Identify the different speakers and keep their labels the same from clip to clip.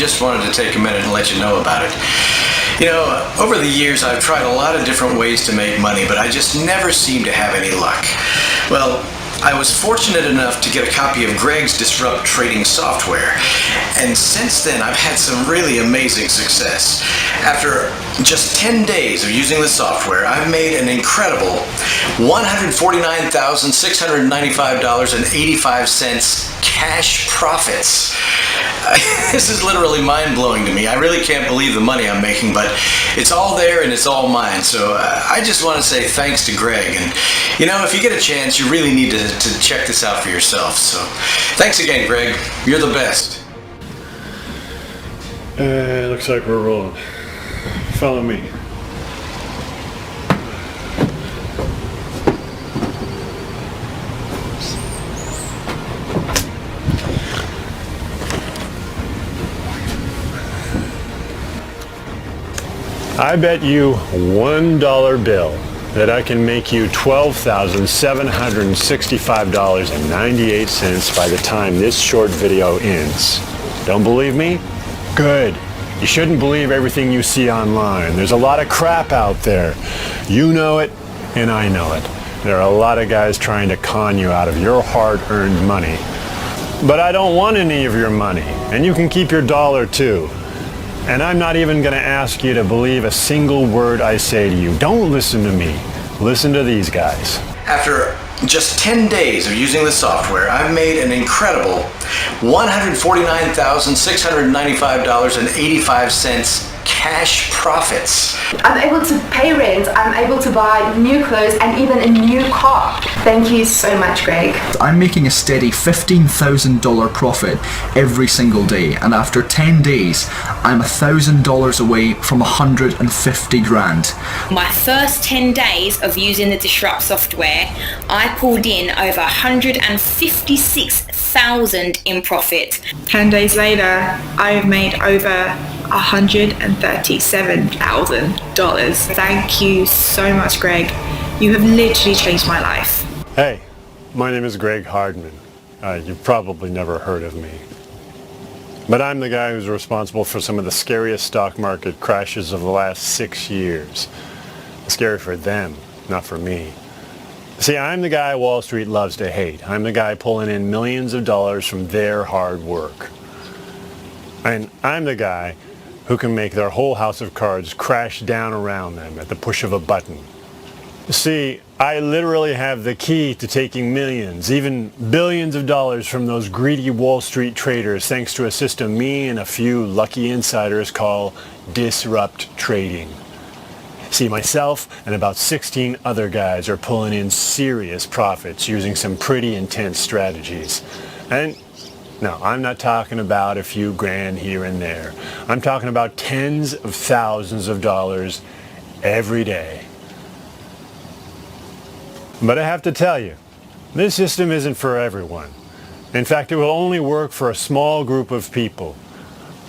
Speaker 1: Just wanted to take a minute and let you know about it. You know, over the years I've tried a lot of different ways to make money, but I just never seem to have any luck. Well, I was fortunate enough to get a copy of Greg's Disrupt trading software, and since then I've had some really amazing success. After just 10 days of using the software, I've made an incredible $149,695.85 cash profits. This is literally mind-blowing to me. I really can't believe the money I'm making, but it's all there and it's all mine. So I just want to say thanks to Greg. And, you know, if you get a chance, you really need to check this out for yourself. So thanks again, Greg. You're the best.
Speaker 2: Looks like we're rolling. Follow me. I bet you $1 bill that I can make you $12,765.98 by the time this short video ends. Don't believe me? Good. You shouldn't believe everything you see online. There's a lot of crap out there. You know it, and I know it. There are a lot of guys trying to con you out of your hard-earned money. But I don't want any of your money, and you can keep your dollar too. And I'm not even going to ask you to believe a single word I say to you. Don't listen to me. Listen to these guys.
Speaker 1: After just 10 days of using the software, I've made an incredible $149,695.85 cash profits.
Speaker 3: I'm able to pay rent, I'm able to buy new clothes and even a new car. Thank you so much, Greg.
Speaker 4: I'm making a steady $15,000 profit every single day, and after 10 days, I'm $1,000 away from 150 grand.
Speaker 5: My first 10 days of using the Disrupt software, I pulled in over 156,000 in profit.
Speaker 6: 10 days later, I've made over $137,000. Thank you so much, Greg. You have literally changed my life.
Speaker 2: Hey, my name is Greg Hardman. You've probably never heard of me. But I'm the guy who's responsible for some of the scariest stock market crashes of the last 6 years. Scary for them, not for me. See, I'm the guy Wall Street loves to hate. I'm the guy pulling in millions of dollars from their hard work. And I'm the guy who can make their whole house of cards crash down around them at the push of a button. See, I literally have the key to taking millions, even billions of dollars from those greedy Wall Street traders thanks to a system me and a few lucky insiders call Disrupt Trading. See, myself and about 16 other guys are pulling in serious profits using some pretty intense strategies. And no, I'm not talking about a few grand here and there. I'm talking about tens of thousands of dollars every day. But I have to tell you, this system isn't for everyone. In fact, it will only work for a small group of people.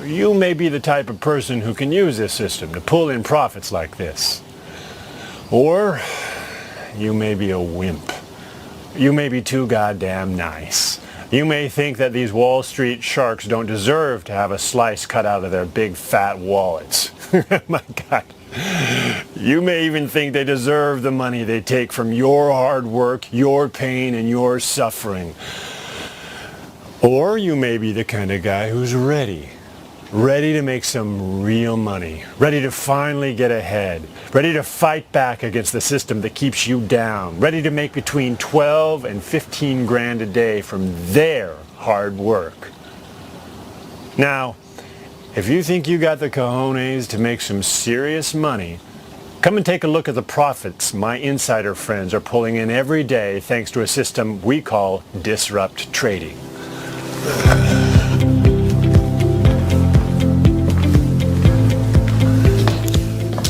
Speaker 2: You may be the type of person who can use this system to pull in profits like this. Or you may be a wimp. You may be too goddamn nice. You may think that these Wall Street sharks don't deserve to have a slice cut out of their big fat wallets. My God. You may even think they deserve the money they take from your hard work, your pain, and your suffering. Or you may be the kind of guy who's ready to make some real money, ready to finally get ahead, ready to fight back against the system that keeps you down, ready to make between 12 and 15 grand a day from their hard work. Now, if you think you got the cojones to make some serious money, come and take a look at the profits my insider friends are pulling in every day thanks to a system we call Disrupt Trading.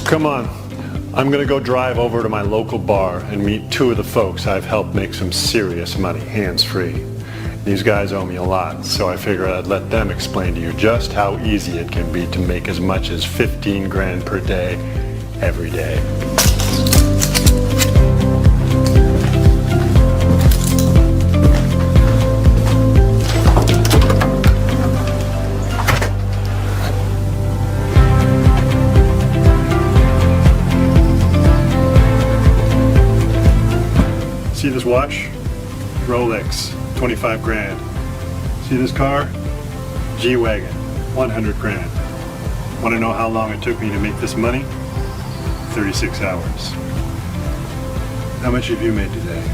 Speaker 2: Come on, I'm gonna go drive over to my local bar and meet two of the folks I've helped make some serious money, hands-free. These guys owe me a lot, so I figured I'd let them explain to you just how easy it can be to make as much as 15 grand per day, every day. Watch, Rolex, 25 grand. See this car? G-Wagon, 100 grand. Want to know how long it took me to make this money? 36 hours. How much have you made today?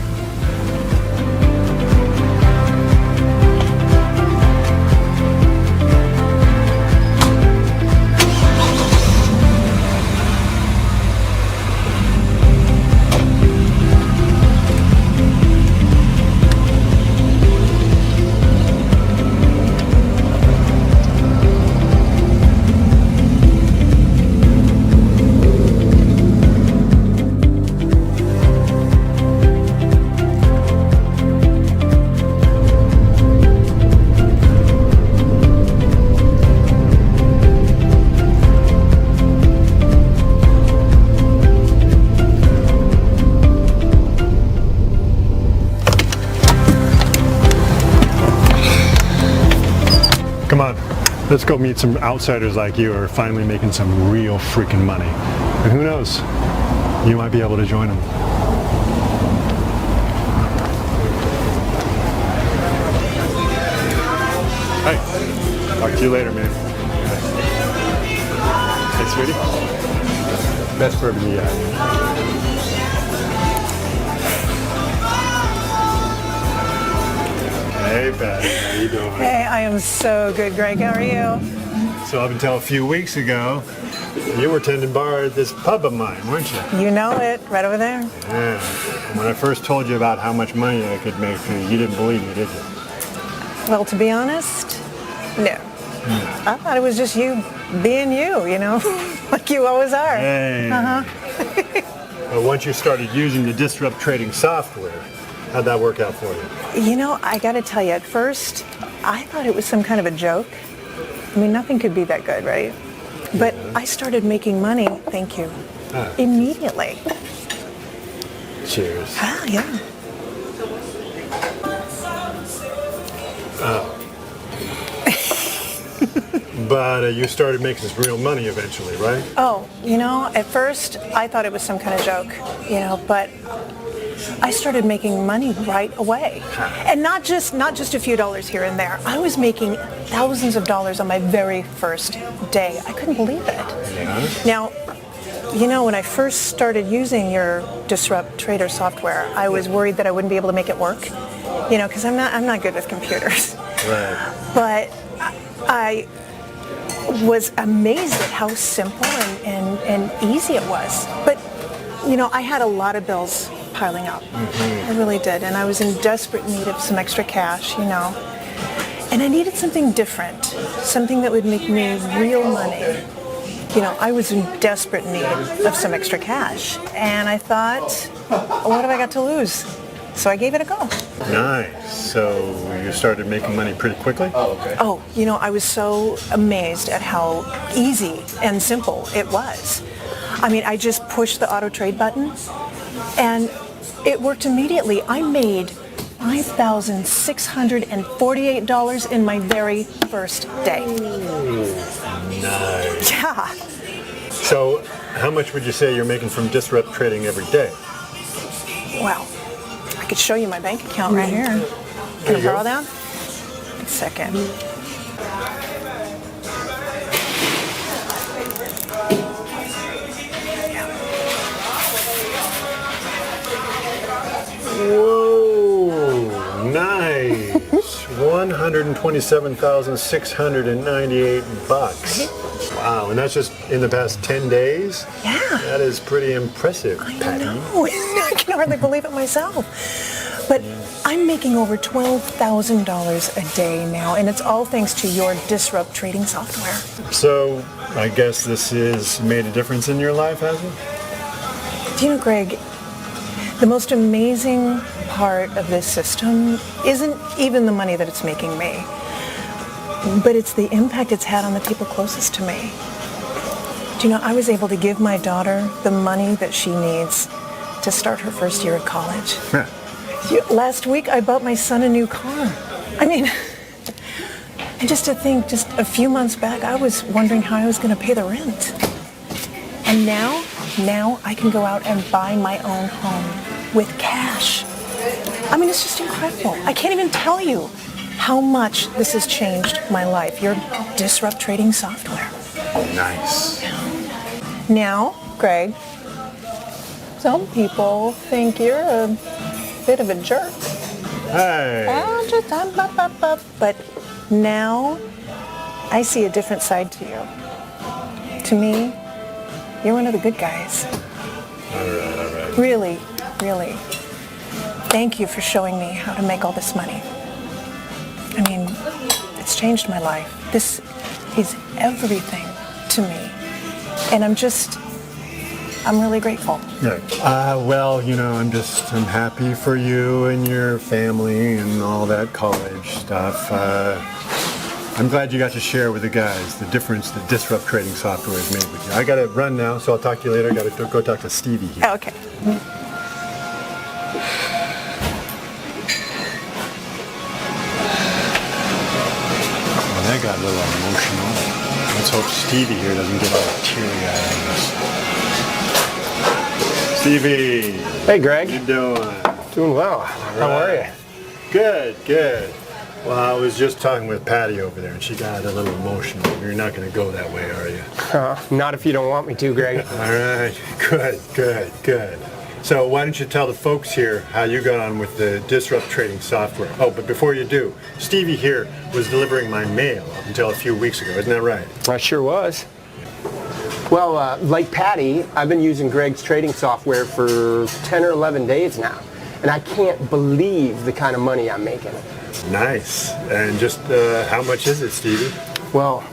Speaker 2: Come on, let's go meet some outsiders like you who are finally making some real freaking money. And who knows, you might be able to join them. Hey, talk to you later, man. Hey, sweetie. Best bourbon you got. Hey, Pat, how you doing?
Speaker 7: Hey, I am so good, Greg. How are you?
Speaker 2: So up until a few weeks ago, you were tending bar at this pub of mine, weren't you?
Speaker 7: You know it, right over there.
Speaker 2: Yeah. When I first told you about how much money I could make for you, you didn't believe me, did you?
Speaker 7: Well, to be honest, no. I thought it was just you being you know, like you always are.
Speaker 2: Hey. Well, once you started using the Disrupt trading software, how'd that work out for you?
Speaker 7: You know, I got to tell you, at first, I thought it was some kind of a joke. I mean, nothing could be that good, right? But I started making money, thank you, immediately.
Speaker 2: Cheers.
Speaker 7: Ah, yeah.
Speaker 2: But you started making some real money eventually, right?
Speaker 7: Oh, you know, at first, I thought it was some kind of joke, you know, but I started making money right away. And not just a few dollars here and there. I was making thousands of dollars on my very first day. I couldn't believe it.
Speaker 2: Yeah.
Speaker 7: Now, you know, when I first started using your Disrupt Trader software, I was worried that I wouldn't be able to make it work. You know, because I'm not good with computers.
Speaker 2: Right.
Speaker 7: But I was amazed at how simple and easy it was. But, you know, I had a lot of bills piling up. I really did. And I was in desperate need of some extra cash, you know. And I needed something different, something that would make me real money. You know, I was in desperate need of some extra cash. And I thought, what have I got to lose? So I gave it a go.
Speaker 2: Nice. So you started making money pretty quickly?
Speaker 7: Oh, you know, I was so amazed at how easy and simple it was. I mean, I just pushed the auto trade button and it worked immediately. I made $5,648 in my very first day.
Speaker 2: Nice.
Speaker 7: Yeah.
Speaker 2: So how much would you say you're making from Disrupt trading every day?
Speaker 7: Well, I could show you my bank account right here. Can I
Speaker 2: you go.
Speaker 7: borrow that? A second.
Speaker 2: Whoa, nice. $127,698. Wow, and that's just in the past 10 days?
Speaker 7: Yeah.
Speaker 2: That is pretty impressive, Patty.
Speaker 7: I know. I can hardly believe it myself. But I'm making over $12,000 a day now, and it's all thanks to your Disrupt trading software.
Speaker 2: So I guess this has made a difference in your life, has it?
Speaker 7: Do you know, Greg, the most amazing part of this system isn't even the money that it's making me, but it's the impact it's had on the people closest to me. Do you know, I was able to give my daughter the money that she needs to start her first year of college. Last week, I bought my son a new car. I mean, and just to think, just a few months back, I was wondering how I was going to pay the rent. And now I can go out and buy my own home with cash. I mean, it's just incredible. I can't even tell you how much this has changed my life. Your disrupt trading software.
Speaker 2: Nice.
Speaker 7: Now, Greg, some people think you're a bit of a jerk.
Speaker 2: Hey.
Speaker 7: But now I see a different side to you. To me, you're one of the good guys.
Speaker 2: All right.
Speaker 7: Really, really. Thank you for showing me how to make all this money. I mean, it's changed my life. This is everything to me. And I'm really grateful.
Speaker 2: Good. Well, you know, I'm happy for you and your family and all that college stuff. I'm glad you got to share with the guys the difference that disrupt trading software has made with you. I got to run now, so I'll talk to you later. I got to go talk to Stevie here.
Speaker 7: Okay.
Speaker 2: Well, that got a little emotional. Let's hope Stevie here doesn't get all teary-eyed on us. Stevie!
Speaker 8: Hey, Greg.
Speaker 2: How you doing?
Speaker 8: Doing well. How are you?
Speaker 2: Good, good. Well, I was just talking with Patty over there, and she got a little emotional. You're not going to go that way, are you?
Speaker 8: Not if you don't want me to, Greg.
Speaker 2: All right. Good. So why don't you tell the folks here how you got on with the disrupt trading software? Oh, but before you do, Stevie here was delivering my mail up until a few weeks ago. Isn't that right?
Speaker 8: I sure was. Well, like Patty, I've been using Greg's trading software for 10 or 11 days now, and I can't believe the kind of money I'm making.
Speaker 2: Nice. And just how much is it, Stevie?
Speaker 8: Well,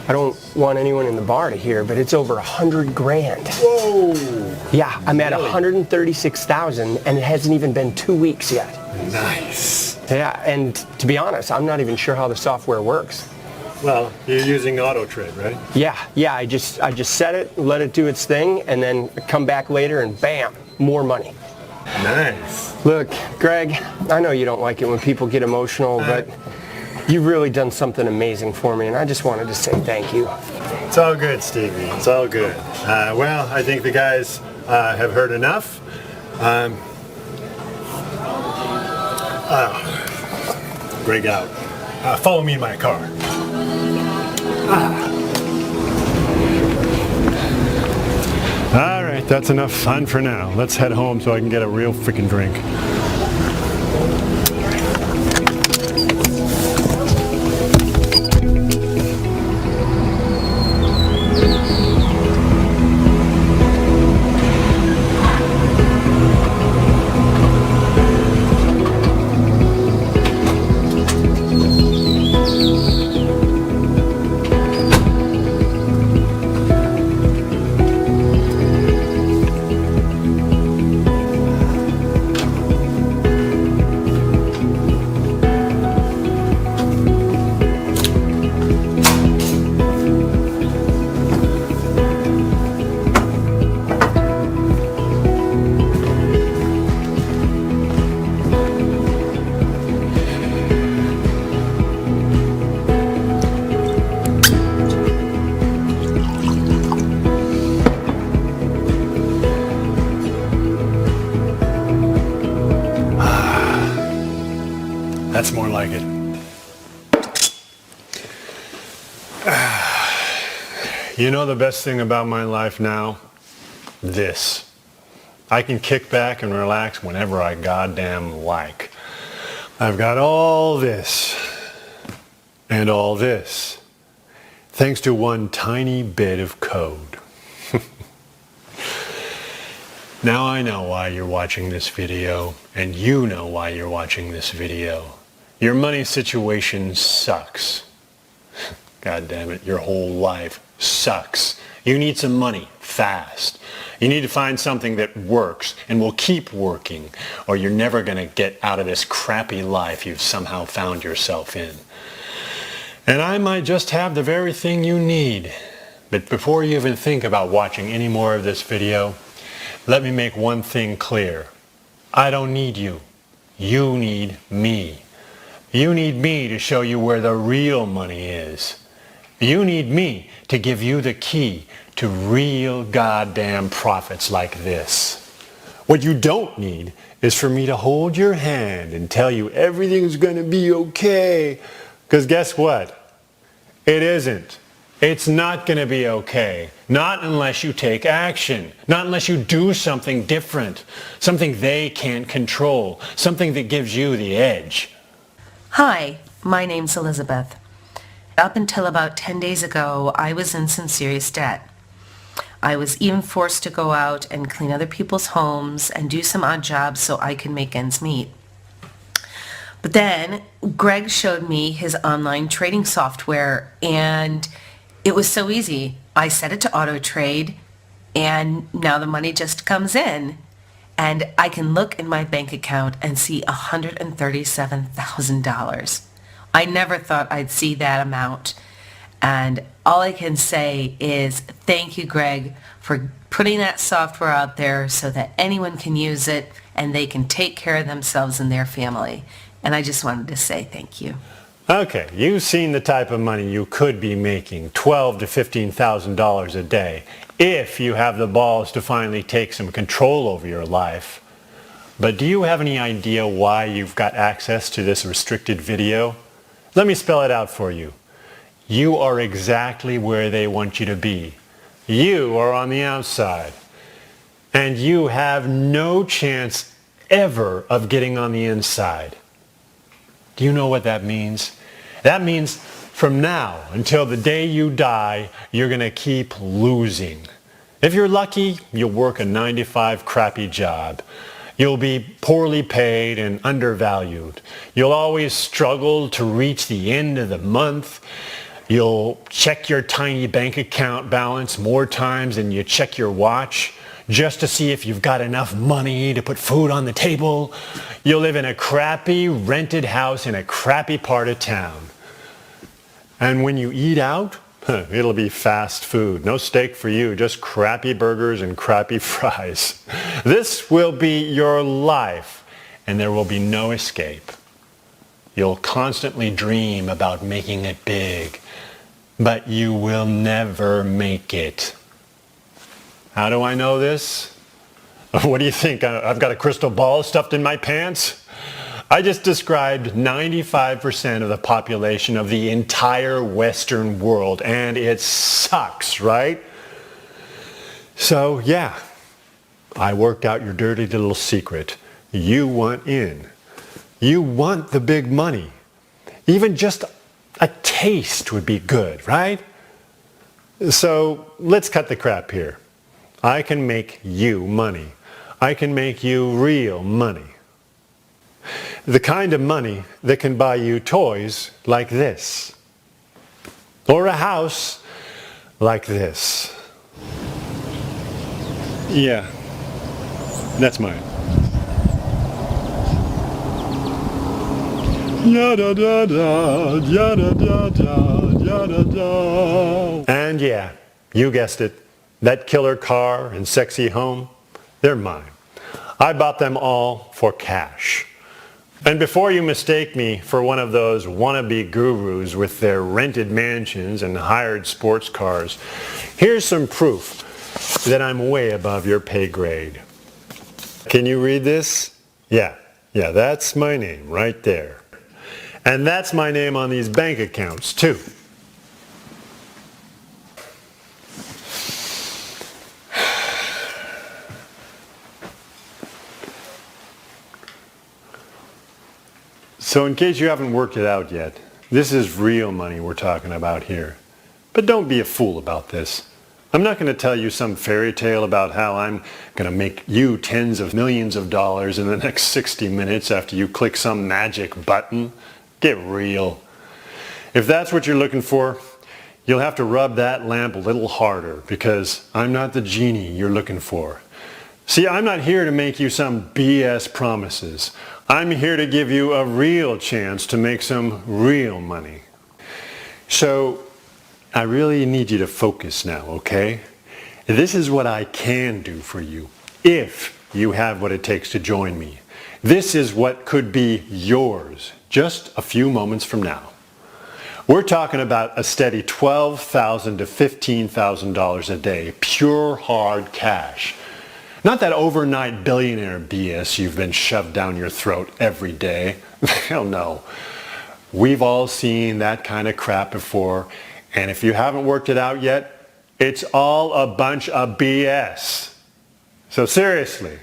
Speaker 8: I don't want anyone in the bar to hear, but it's over $100,000.
Speaker 2: Whoa!
Speaker 8: Yeah, I'm at 136,000, and it hasn't even been 2 weeks yet.
Speaker 2: Nice.
Speaker 8: Yeah, and to be honest, I'm not even sure how the software works.
Speaker 2: Well, you're using auto trade, right?
Speaker 8: Yeah. I just set it, let it do its thing, and then come back later, and bam, more money.
Speaker 2: Nice.
Speaker 8: Look, Greg, I know you don't like it when people get emotional, but you've really done something amazing for me, and I just wanted to say thank you.
Speaker 2: It's all good, Stevie. It's all good. Well, I think the guys have heard enough. Greg out. Follow me in my car. All right, that's enough fun for now. Let's head home so I can get a real freaking drink. That's more like it. You know the best thing about my life now? This. I can kick back and relax whenever I goddamn like. I've got all this and all this thanks to one tiny bit of code. Now I know why you're watching this video, and you know why you're watching this video. Your money situation sucks. God damn it, your whole life sucks. You need some money fast. You need to find something that works and will keep working, or you're never going to get out of this crappy life you've somehow found yourself in. And I might just have the very thing you need. But before you even think about watching any more of this video, let me make one thing clear. I don't need you. You need me. You need me to show you where the real money is. You need me to give you the key to real goddamn profits like this. What you don't need is for me to hold your hand and tell you everything's going to be okay. Because guess what? It isn't. It's not going to be okay. Not unless you take action. Not unless you do something different. Something they can't control. Something that gives you the edge.
Speaker 9: Hi, my name's Elizabeth. Up until about 10 days ago, I was in some serious debt. I was even forced to go out and clean other people's homes and do some odd jobs so I could make ends meet. But then Greg showed me his online trading software, and it was so easy. I set it to auto trade, and now the money just comes in. And I can look in my bank account and see $137,000. I never thought I'd see that amount. And all I can say is thank you, Greg, for putting that software out there so that anyone can use it and they can take care of themselves and their family. And I just wanted to say thank you.
Speaker 2: Okay, you've seen the type of money you could be making, $12,000 to $15,000 a day, if you have the balls to finally take some control over your life. But do you have any idea why you've got access to this restricted video? Let me spell it out for you. You are exactly where they want you to be. You are on the outside. And you have no chance ever of getting on the inside. Do you know what that means? That means from now until the day you die, you're going to keep losing. If you're lucky, you'll work a 9-to-5 crappy job. You'll be poorly paid and undervalued. You'll always struggle to reach the end of the month. You'll check your tiny bank account balance more times than you check your watch just to see if you've got enough money to put food on the table. You'll live in a crappy rented house in a crappy part of town. And when you eat out, it'll be fast food. No steak for you, just crappy burgers and crappy fries. This will be your life, and there will be no escape. You'll constantly dream about making it big, but you will never make it. How do I know this? What do you think? I've got a crystal ball stuffed in my pants? I just described 95% of the population of the entire Western world, and it sucks, right? So, yeah, I worked out your dirty little secret. You want in. You want the big money. Even just a taste would be good, right? So, let's cut the crap here. I can make you money. I can make you real money. The kind of money that can buy you toys like this. Or a house like this. Yeah, that's mine. Yada da da, yada da da, yada da. And yeah, you guessed it. That killer car and sexy home, they're mine. I bought them all for cash. And before you mistake me for one of those wannabe gurus with their rented mansions and hired sports cars, here's some proof that I'm way above your pay grade. Can you read this? Yeah, that's my name right there. And that's my name on these bank accounts too. So in case you haven't worked it out yet, this is real money we're talking about here. But don't be a fool about this. I'm not going to tell you some fairy tale about how I'm going to make you tens of millions of dollars in the next 60 minutes after you click some magic button. Get real. If that's what you're looking for, you'll have to rub that lamp a little harder because I'm not the genie you're looking for. See, I'm not here to make you some BS promises. I'm here to give you a real chance to make some real money. So, I really need you to focus now, okay? This is what I can do for you, if you have what it takes to join me. This is what could be yours just a few moments from now. We're talking about a steady $12,000 to $15,000 a day, pure hard cash. Not that overnight billionaire BS you've been shoved down your throat every day. Hell no. We've all seen that kind of crap before, and if you haven't worked it out yet, it's all a bunch of BS. So seriously,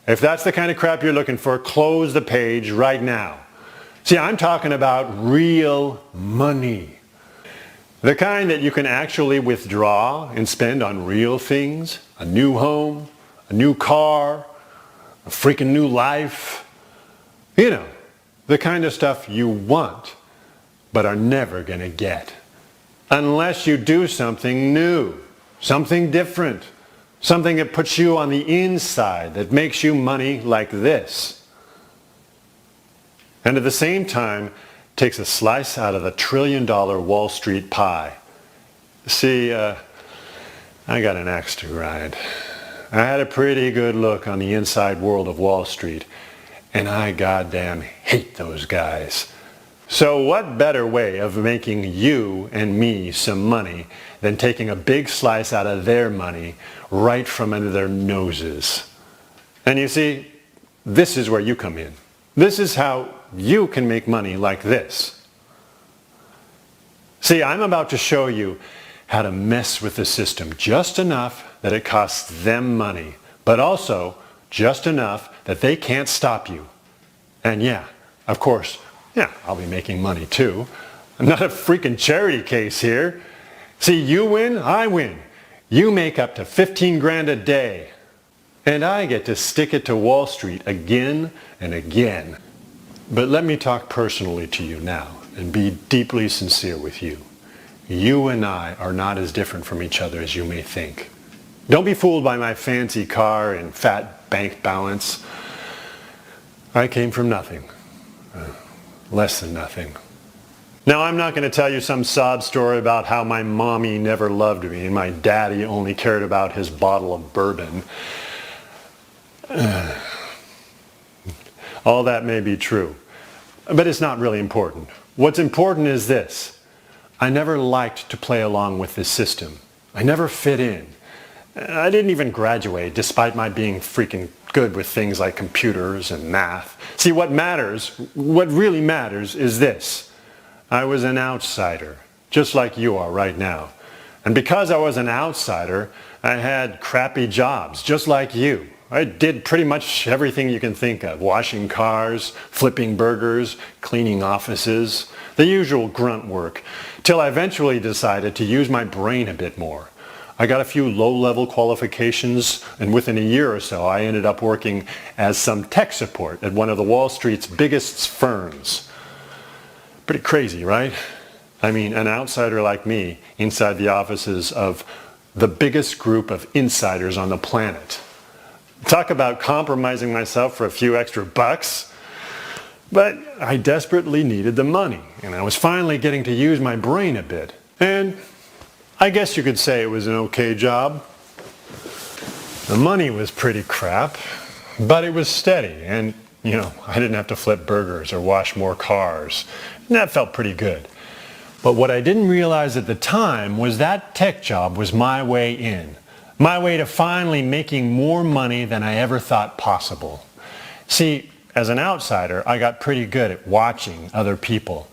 Speaker 2: if that's the kind of crap you're looking for, close the page right now. See, I'm talking about real money. The kind that you can actually withdraw and spend on real things. A new home, a new car, a freaking new life. You know, the kind of stuff you want, but are never going to get. Unless you do something new, something different, something that puts you on the inside, that makes you money like this. And at the same time, takes a slice out of the $1 trillion Wall Street pie. See, I got an axe to grind. I had a pretty good look on the inside world of Wall Street, and I goddamn hate those guys. So what better way of making you and me some money than taking a big slice out of their money right from under their noses? And you see, this is where you come in. This is how you can make money like this. See, I'm about to show you how to mess with the system just enough that it costs them money, but also just enough that they can't stop you. And yeah, of course, I'll be making money too. I'm not a freaking charity case here. See, you win, I win. You make up to 15 grand a day. And I get to stick it to Wall Street again and again. But let me talk personally to you now and be deeply sincere with you. You and I are not as different from each other as you may think. Don't be fooled by my fancy car and fat bank balance. I came from nothing. Less than nothing. Now, I'm not going to tell you some sob story about how my mommy never loved me and my daddy only cared about his bottle of bourbon. All that may be true, but it's not really important. What's important is this. I never liked to play along with this system. I never fit in. I didn't even graduate, despite my being freaking good with things like computers and math. See, what really matters is this. I was an outsider, just like you are right now. And because I was an outsider, I had crappy jobs, just like you. I did pretty much everything you can think of. Washing cars, flipping burgers, cleaning offices, the usual grunt work, till I eventually decided to use my brain a bit more. I got a few low-level qualifications, and within a year or so, I ended up working as some tech support at one of the Wall Street's biggest firms. Pretty crazy, right? I mean, an outsider like me inside the offices of the biggest group of insiders on the planet. Talk about compromising myself for a few extra bucks. But I desperately needed the money, and I was finally getting to use my brain a bit. And I guess you could say it was an okay job. The money was pretty crap, but it was steady, and I didn't have to flip burgers or wash more cars. And that felt pretty good. But what I didn't realize at the time was that tech job was my way in. My way to finally making more money than I ever thought possible. See, as an outsider, I got pretty good at watching other people,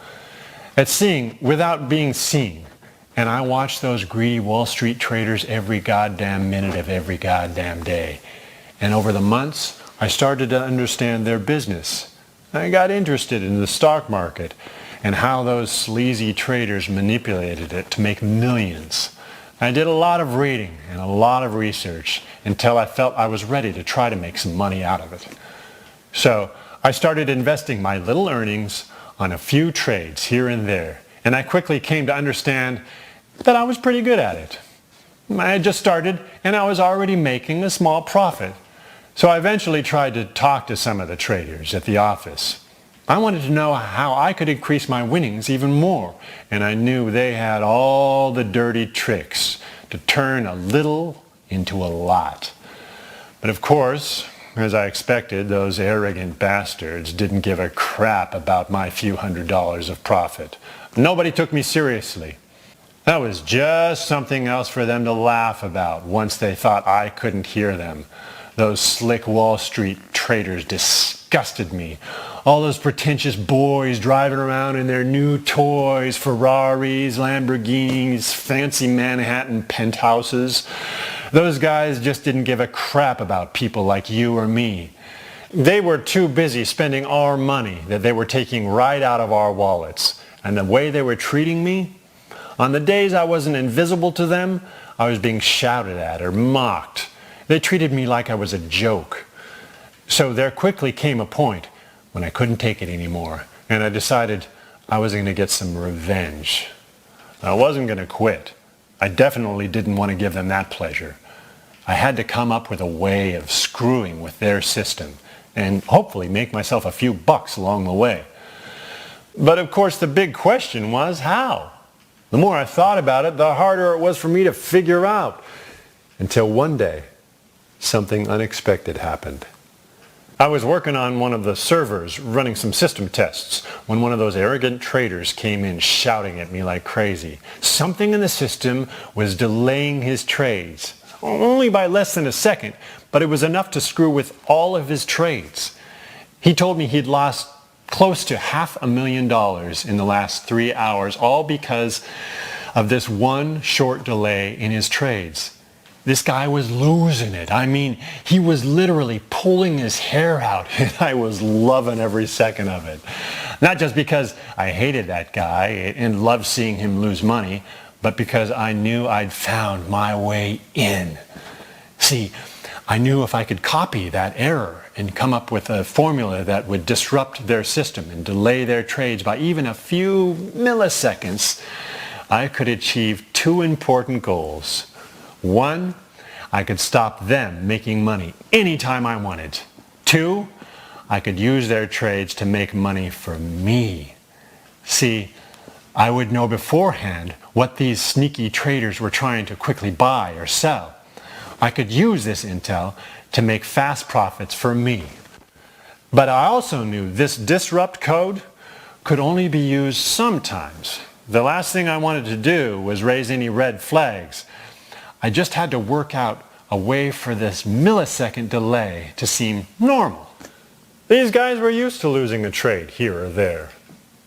Speaker 2: at seeing without being seen. And I watched those greedy Wall Street traders every goddamn minute of every goddamn day. And over the months, I started to understand their business. I got interested in the stock market and how those sleazy traders manipulated it to make millions. I did a lot of reading and a lot of research until I felt I was ready to try to make some money out of it. So I started investing my little earnings on a few trades here and there, and I quickly came to understand that I was pretty good at it. I had just started and I was already making a small profit. So I eventually tried to talk to some of the traders at the office. I wanted to know how I could increase my winnings even more, and I knew they had all the dirty tricks to turn a little into a lot. But of course, as I expected, those arrogant bastards didn't give a crap about my few $100s of profit. Nobody took me seriously. That was just something else for them to laugh about once they thought I couldn't hear them. Those slick Wall Street traders disgusted me. All those pretentious boys driving around in their new toys, Ferraris, Lamborghinis, fancy Manhattan penthouses. Those guys just didn't give a crap about people like you or me. They were too busy spending our money that they were taking right out of our wallets. And the way they were treating me, on the days I wasn't invisible to them, I was being shouted at or mocked. They treated me like I was a joke. So there quickly came a point when I couldn't take it anymore, and I decided I was going to get some revenge. I wasn't going to quit. I definitely didn't want to give them that pleasure. I had to come up with a way of screwing with their system and hopefully make myself a few bucks along the way. But of course the big question was how? The more I thought about it, the harder it was for me to figure out. Until one day, something unexpected happened. I was working on one of the servers running some system tests when one of those arrogant traders came in shouting at me like crazy. Something in the system was delaying his trades, only by less than a second, but it was enough to screw with all of his trades. He told me he'd lost close to $500,000 in the last 3 hours, all because of this one short delay in his trades. This guy was losing it. I mean, he was literally pulling his hair out, and I was loving every second of it. Not just because I hated that guy and loved seeing him lose money, but because I knew I'd found my way in. See, I knew if I could copy that error and come up with a formula that would disrupt their system and delay their trades by even a few milliseconds, I could achieve two important goals. One, I could stop them making money anytime I wanted. Two, I could use their trades to make money for me. See, I would know beforehand what these sneaky traders were trying to quickly buy or sell. I could use this intel to make fast profits for me. But I also knew this disrupt code could only be used sometimes. The last thing I wanted to do was raise any red flags. I just had to work out a way for this millisecond delay to seem normal. These guys were used to losing a trade here or there.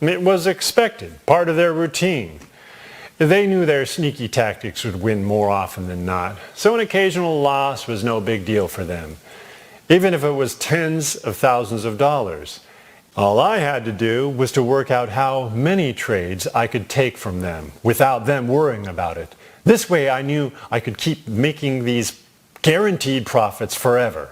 Speaker 2: It was expected, part of their routine. They knew their sneaky tactics would win more often than not, so an occasional loss was no big deal for them, even if it was tens of thousands of dollars. All I had to do was to work out how many trades I could take from them without them worrying about it. This way I knew I could keep making these guaranteed profits forever.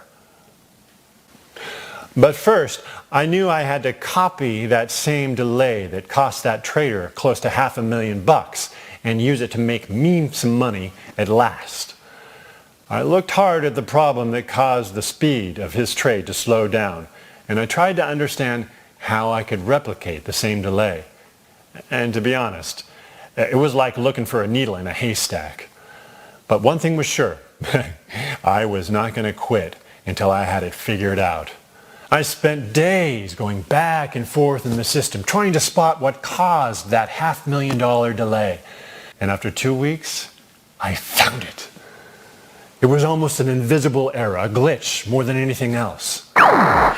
Speaker 2: But first, I knew I had to copy that same delay that cost that trader close to $500,000 and use it to make me some money at last. I looked hard at the problem that caused the speed of his trade to slow down, and I tried to understand how I could replicate the same delay. And to be honest, it was like looking for a needle in a haystack. But one thing was sure, I was not going to quit until I had it figured out. I spent days going back and forth in the system trying to spot what caused that $500,000 delay. And after 2 weeks, I found it. It was almost an invisible error, a glitch more than anything else. The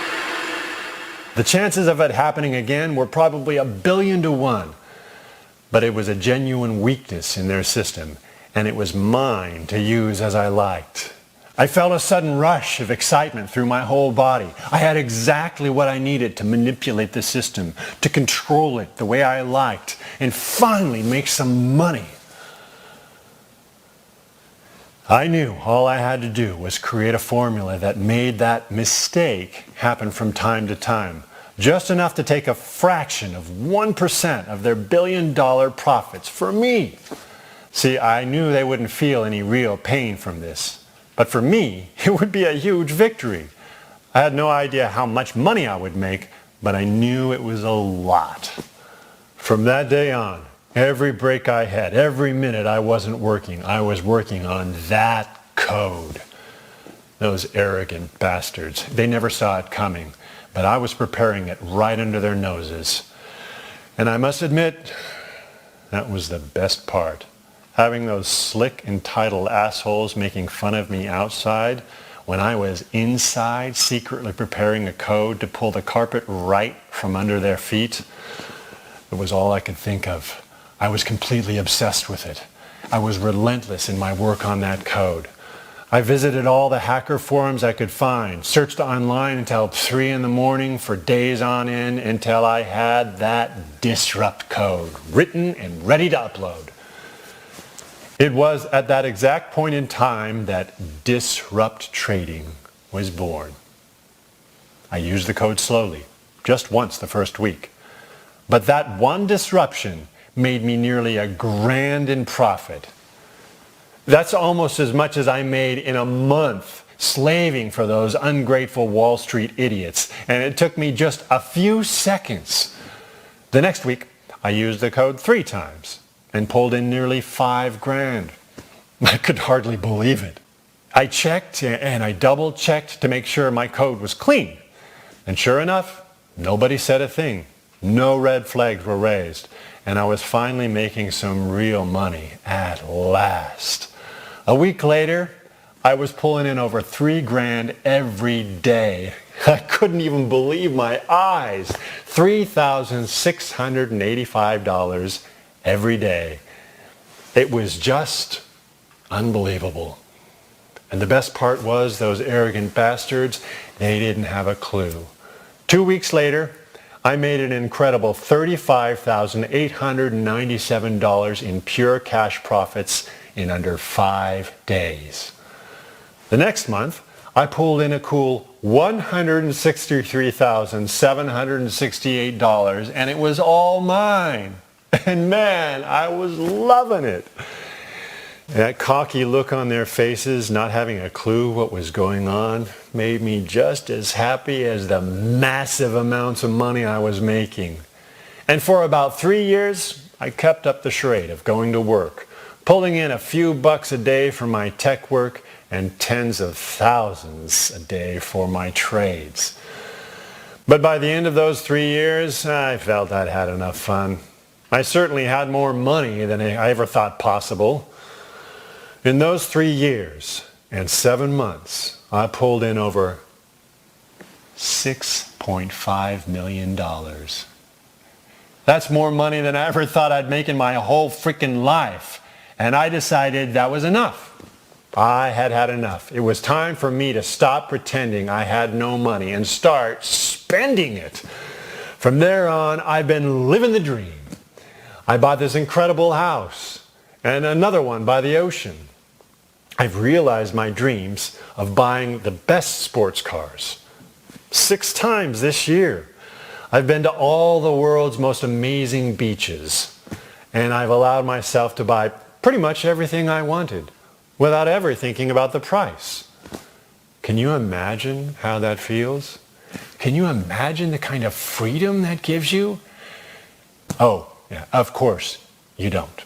Speaker 2: chances of it happening again were probably 1,000,000,000 to 1. But it was a genuine weakness in their system, and it was mine to use as I liked. I felt a sudden rush of excitement through my whole body. I had exactly what I needed to manipulate the system, to control it the way I liked, and finally make some money. I knew all I had to do was create a formula that made that mistake happen from time to time, just enough to take a fraction of 1% of their $1,000,000,000 profits for me. See, I knew they wouldn't feel any real pain from this. But for me, it would be a huge victory. I had no idea how much money I would make, but I knew it was a lot. From that day on, every break I had, every minute I wasn't working, I was working on that code. Those arrogant bastards, they never saw it coming, but I was preparing it right under their noses. And I must admit, that was the best part. Having those slick, entitled assholes making fun of me outside when I was inside secretly preparing a code to pull the carpet right from under their feet. It was all I could think of. I was completely obsessed with it. I was relentless in my work on that code. I visited all the hacker forums I could find, searched online until 3 in the morning for days on end until I had that disrupt code written and ready to upload. It was at that exact point in time that disrupt trading was born. I used the code slowly, just once the first week. But that one disruption made me nearly $1,000 in profit. That's almost as much as I made in a month slaving for those ungrateful Wall Street idiots. And it took me just a few seconds. The next week, I used the code 3 times and pulled in nearly $5,000. I could hardly believe it. I checked and I double checked to make sure my code was clean. And sure enough, nobody said a thing. No red flags were raised. And I was finally making some real money at last. A week later, I was pulling in over $3,000 every day. I couldn't even believe my eyes. $3,685 every day. It was just unbelievable. And the best part was those arrogant bastards, they didn't have a clue. 2 weeks later, I made an incredible $35,897 in pure cash profits in under 5 days. The next month, I pulled in a cool $163,768, and it was all mine. And man, I was loving it. That cocky look on their faces, not having a clue what was going on, made me just as happy as the massive amounts of money I was making. And for about 3 years, I kept up the charade of going to work, pulling in a few bucks a day for my tech work and tens of thousands a day for my trades. But by the end of those 3 years, I felt I'd had enough fun. I certainly had more money than I ever thought possible. In those 3 years and 7 months, I pulled in over $6.5 million. That's more money than I ever thought I'd make in my whole freaking life. And I decided that was enough. I had had enough. It was time for me to stop pretending I had no money and start spending it. From there on, I've been living the dream. I bought this incredible house and another one by the ocean. I've realized my dreams of buying the best sports cars 6 times this year. I've been to all the world's most amazing beaches, and I've allowed myself to buy pretty much everything I wanted without ever thinking about the price. Can you imagine how that feels? Can you imagine the kind of freedom that gives you? Oh, yeah, of course you don't.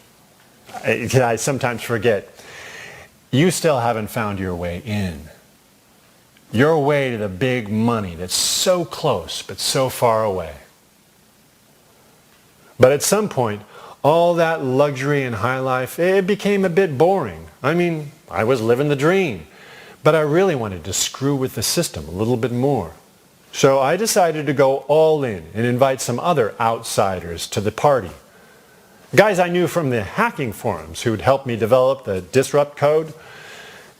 Speaker 2: I sometimes forget. You still haven't found your way in. Your way to the big money that's so close but so far away. But at some point, all that luxury and high life, it became a bit boring. I mean, I was living the dream, but I really wanted to screw with the system a little bit more. So I decided to go all in and invite some other outsiders to the party. Guys I knew from the hacking forums who'd helped me develop the disrupt code.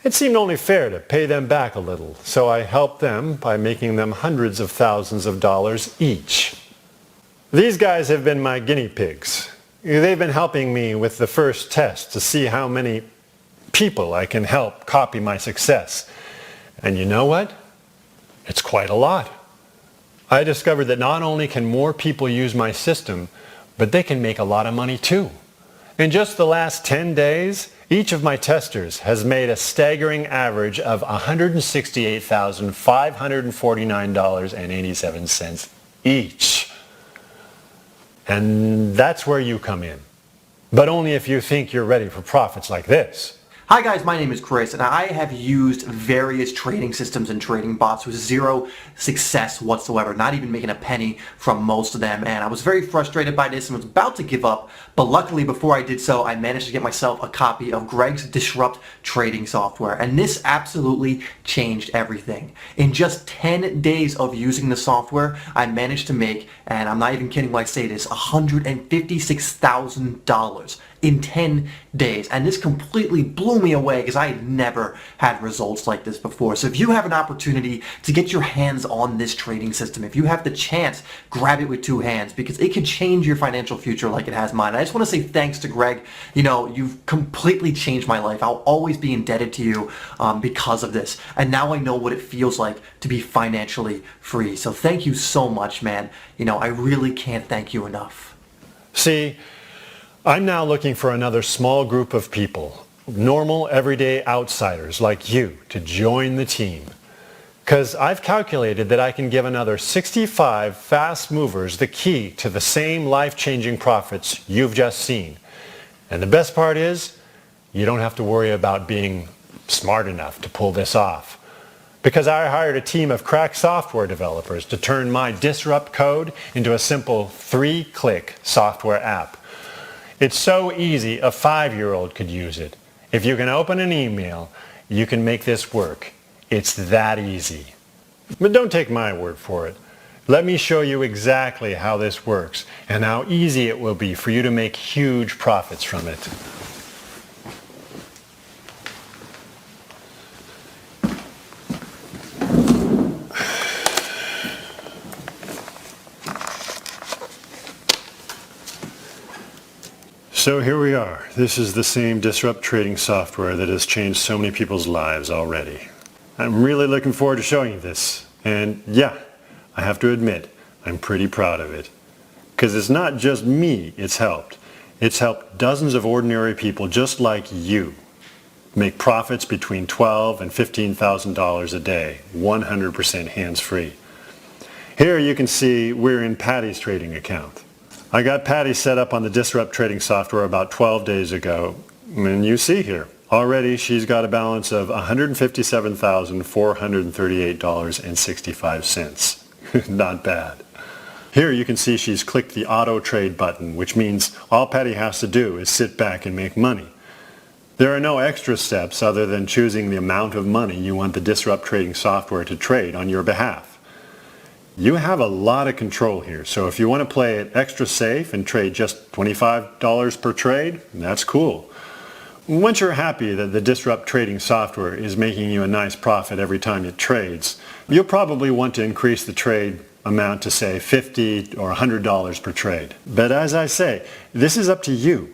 Speaker 2: It seemed only fair to pay them back a little, so I helped them by making them hundreds of thousands of dollars each. These guys have been my guinea pigs. They've been helping me with the first test to see how many people I can help copy my success. And you know what? It's quite a lot. I discovered that not only can more people use my system, but they can make a lot of money too. In just the last 10 days, each of my testers has made a staggering average of $168,549.87 each. And that's where you come in. But only if you think you're ready for profits like this.
Speaker 10: Hi guys, my name is Chris, and I have used various trading systems and trading bots with zero success whatsoever, not even making a penny from most of them, and I was very frustrated by this and was about to give up, but luckily before I did so, I managed to get myself a copy of Greg's Disrupt trading software, and this absolutely changed everything. In just 10 days of using the software, I managed to make, and I'm not even kidding when I say this, $156,000 in 10 days, and this completely blew me away because I had never had results like this before. So if you have an opportunity to get your hands on this trading system, if you have the chance, grab it with two hands because it could change your financial future like it has mine. I just want to say thanks to Greg. You know, you've completely changed my life. I'll always be indebted to you because of this, and now I know what it feels like to be financially free. So thank you so much, man. You know, I really can't thank you enough.
Speaker 2: See, I'm now looking for another small group of people, normal, everyday outsiders like you, to join the team. Because I've calculated that I can give another 65 fast movers the key to the same life-changing profits you've just seen. And the best part is, you don't have to worry about being smart enough to pull this off. Because I hired a team of crack software developers to turn my Disrupt code into a simple 3-click software app. It's so easy, a 5-year-old could use it. If you can open an email, you can make this work. It's that easy. But don't take my word for it. Let me show you exactly how this works and how easy it will be for you to make huge profits from it. So here we are. This is the same Disrupt trading software that has changed so many people's lives already. I'm really looking forward to showing you this. And yeah, I have to admit, I'm pretty proud of it. Because it's not just me it's helped. It's helped dozens of ordinary people just like you make profits between $12,000 and $15,000 a day, 100% hands-free. Here you can see we're in Patty's trading account. I got Patty set up on the Disrupt trading software about 12 days ago, and you see here, already she's got a balance of $157,438.65. Not bad. Here you can see she's clicked the auto trade button, which means all Patty has to do is sit back and make money. There are no extra steps other than choosing the amount of money you want the Disrupt trading software to trade on your behalf. You have a lot of control here, so if you want to play it extra safe and trade just $25 per trade, that's cool. Once you're happy that the Disrupt trading software is making you a nice profit every time it trades, you'll probably want to increase the trade amount to say $50 or $100 per trade. But as I say, this is up to you.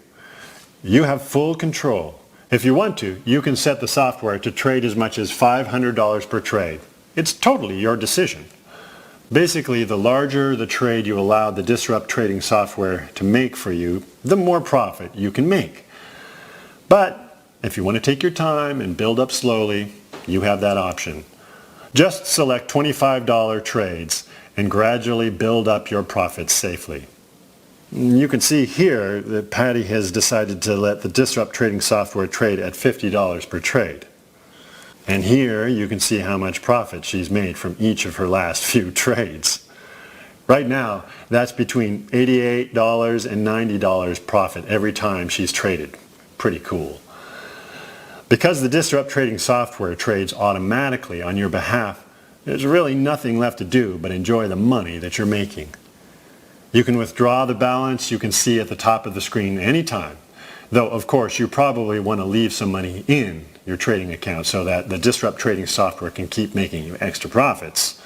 Speaker 2: You have full control. If you want to, you can set the software to trade as much as $500 per trade. It's totally your decision. Basically, the larger the trade you allow the Disrupt trading software to make for you, the more profit you can make. But if you want to take your time and build up slowly, you have that option. Just select $25 trades and gradually build up your profits safely. You can see here that Patty has decided to let the Disrupt trading software trade at $50 per trade. And here you can see how much profit she's made from each of her last few trades. Right now, that's between $88 and $90 profit every time she's traded. Pretty cool. Because the Disrupt trading software trades automatically on your behalf, there's really nothing left to do but enjoy the money that you're making. You can withdraw the balance you can see at the top of the screen anytime. Though, of course, you probably want to leave some money in your trading account so that the Disrupt trading software can keep making you extra profits.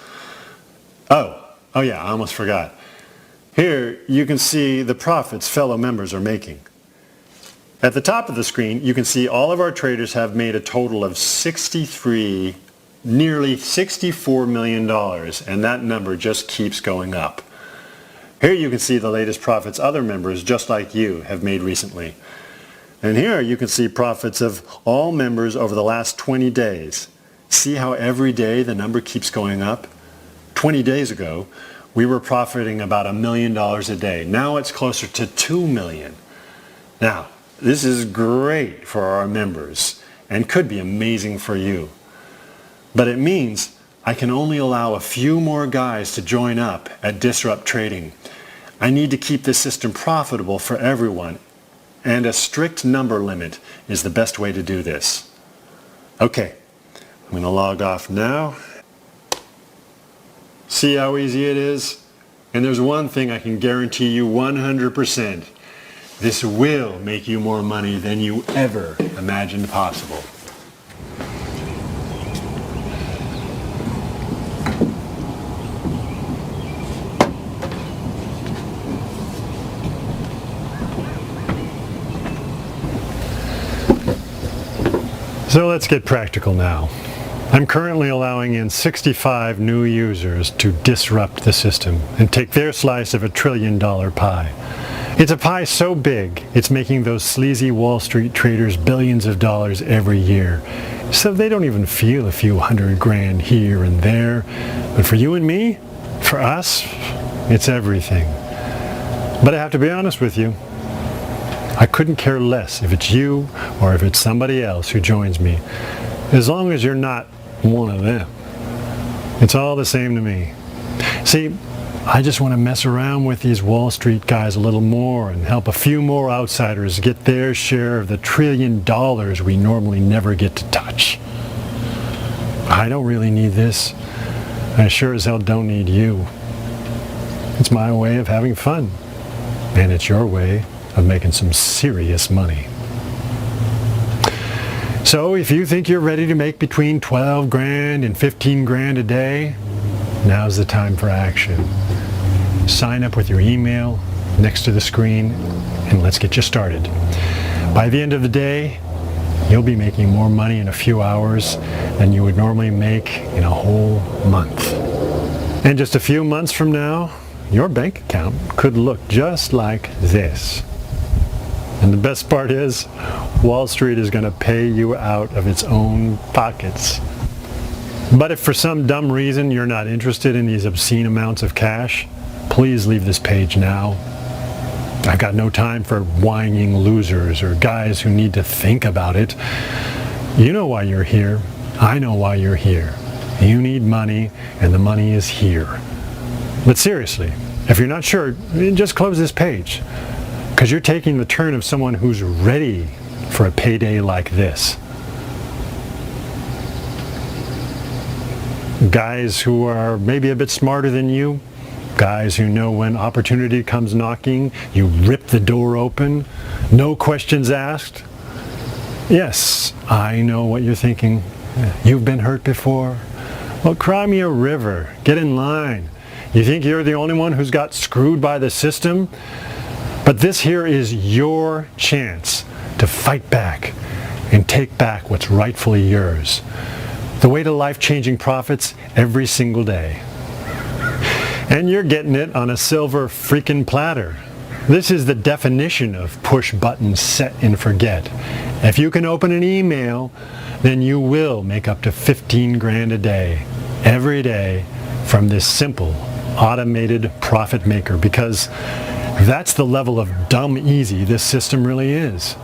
Speaker 2: Oh yeah, I almost forgot. Here you can see the profits fellow members are making. At the top of the screen, you can see all of our traders have made a total of nearly $64 million, and that number just keeps going up. Here you can see the latest profits other members just like you have made recently. And here you can see profits of all members over the last 20 days. See how every day the number keeps going up? 20 days ago, we were profiting about $1 million a day. Now it's closer to $2 million. Now, this is great for our members. and could be amazing for you. But it means I can only allow a few more guys to join up at Disrupt Trading. I need to keep this system profitable for everyone, and a strict number limit is the best way to do this. Okay, I'm going to log off now. See how easy it is? And there's one thing I can guarantee you 100%. This will make you more money than you ever imagined possible. So let's get practical now. I'm currently allowing in 65 new users to disrupt the system and take their slice of $1 trillion pie. It's a pie so big, it's making those sleazy Wall Street traders billions of dollars every year. So they don't even feel a few $100,000 here and there. But for you and me, for us, it's everything. But I have to be honest with you, I couldn't care less if it's you or if it's somebody else who joins me, as long as you're not one of them. It's all the same to me. See, I just want to mess around with these Wall Street guys a little more and help a few more outsiders get their share of the $1 trillion we normally never get to touch. I don't really need this. I sure as hell don't need you. It's my way of having fun, and it's your way of making some serious money. So if you think you're ready to make between $12,000 and $15,000 a day, now's the time for action. Sign up with your email next to the screen and let's get you started. By the end of the day, you'll be making more money in a few hours than you would normally make in a whole month. And just a few months from now, your bank account could look just like this. And the best part is, Wall Street is going to pay you out of its own pockets. But if for some dumb reason you're not interested in these obscene amounts of cash, please leave this page now. I've got no time for whining losers or guys who need to think about it. You know why you're here. I know why you're here. You need money, and the money is here. But seriously, if you're not sure, just close this page, because you're taking the turn of someone who's ready for a payday like this. Guys who are maybe a bit smarter than you, guys who know when opportunity comes knocking, you rip the door open, no questions asked. Yes, I know what you're thinking. You've been hurt before. Well, cry me a river. Get in line. You think you're the only one who's got screwed by the system? But this here is your chance to fight back and take back what's rightfully yours. The way to life-changing profits every single day. And you're getting it on a silver freaking platter. This is the definition of push button set and forget. If you can open an email, then you will make up to $15,000 a day, every day, from this simple automated profit maker, because that's the level of dumb easy this system really is.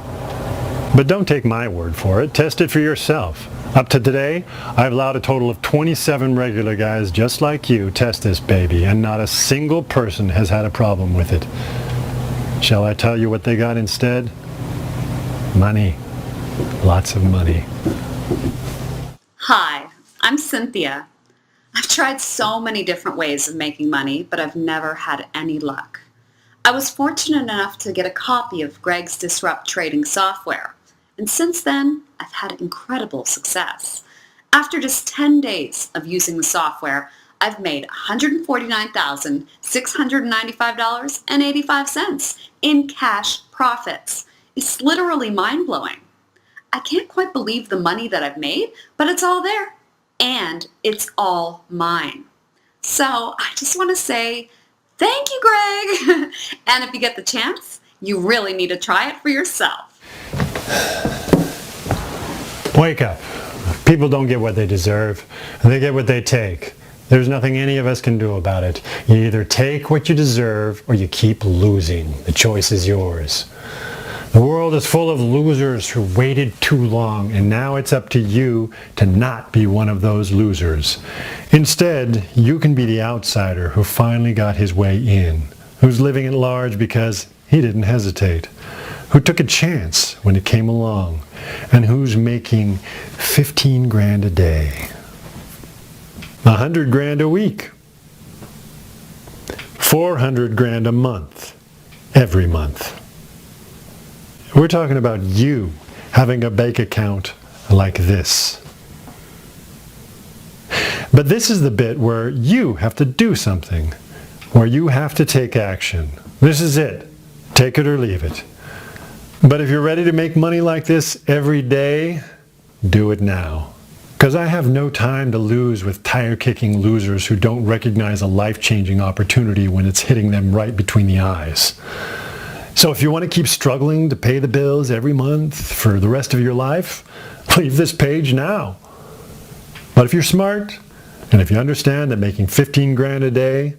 Speaker 2: But don't take my word for it. Test it for yourself. Up to today, I've allowed a total of 27 regular guys just like you test this baby, and not a single person has had a problem with it. Shall I tell you what they got instead? Money. Lots of money.
Speaker 11: Hi, I'm Cynthia. I've tried so many different ways of making money, but I've never had any luck. I was fortunate enough to get a copy of Greg's Disrupt Trading software, and since then, I've had incredible success. After just 10 days of using the software, I've made $149,695.85 in cash profits. It's literally mind-blowing. I can't quite believe the money that I've made, but it's all there, and it's all mine. So I just want to say thank you, Greg. And if you get the chance, you really need to try it for yourself.
Speaker 2: Wake up. People don't get what they deserve. They get what they take. There's nothing any of us can do about it. You either take what you deserve or you keep losing. The choice is yours. The world is full of losers who waited too long, and now it's up to you to not be one of those losers. Instead, you can be the outsider who finally got his way in, who's living at large because he didn't hesitate, who took a chance when it came along, and who's making 15 grand a day, 100 grand a week, 400 grand a month, every month. We're talking about you having a bank account like this. But this is the bit where you have to do something, where you have to take action. This is it. Take it or leave it. But if you're ready to make money like this every day, do it now. Because I have no time to lose with tire-kicking losers who don't recognize a life-changing opportunity when it's hitting them right between the eyes. So if you want to keep struggling to pay the bills every month for the rest of your life, leave this page now. But if you're smart, and if you understand that making 15 grand a day,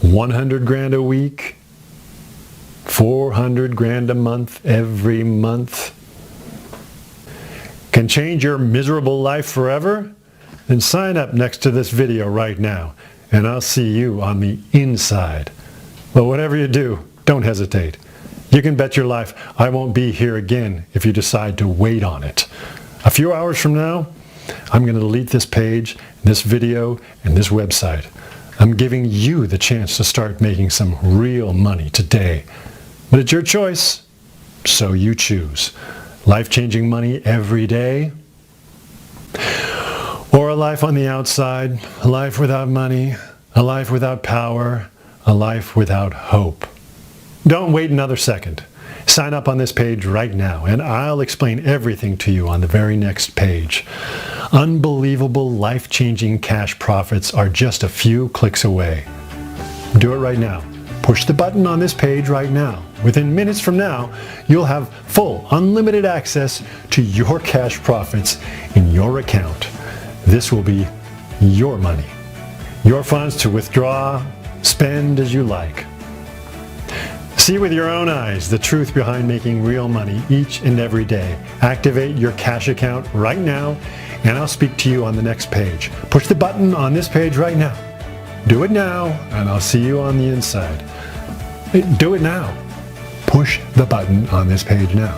Speaker 2: 100 grand a week, 400 grand a month every month can change your miserable life forever, then sign up next to this video right now, and I'll see you on the inside. But whatever you do, don't hesitate. You can bet your life I won't be here again if you decide to wait on it. A few hours from now, I'm going to delete this page, this video, and this website. I'm giving you the chance to start making some real money today. But it's your choice, so you choose. Life-changing money every day, or a life on the outside, a life without money, a life without power, a life without hope. Don't wait another second. Sign up on this page right now, and I'll explain everything to you on the very next page. Unbelievable, life-changing cash profits are just a few clicks away. Do it right now. Push the button on this page right now. Within minutes from now, you'll have full, unlimited access to your cash profits in your account. This will be your money, your funds to withdraw, spend as you like. See with your own eyes the truth behind making real money each and every day. Activate your cash account right now, and I'll speak to you on the next page. Push the button on this page right now. Do it now, and I'll see you on the inside. Do it now. Push the button on this page now.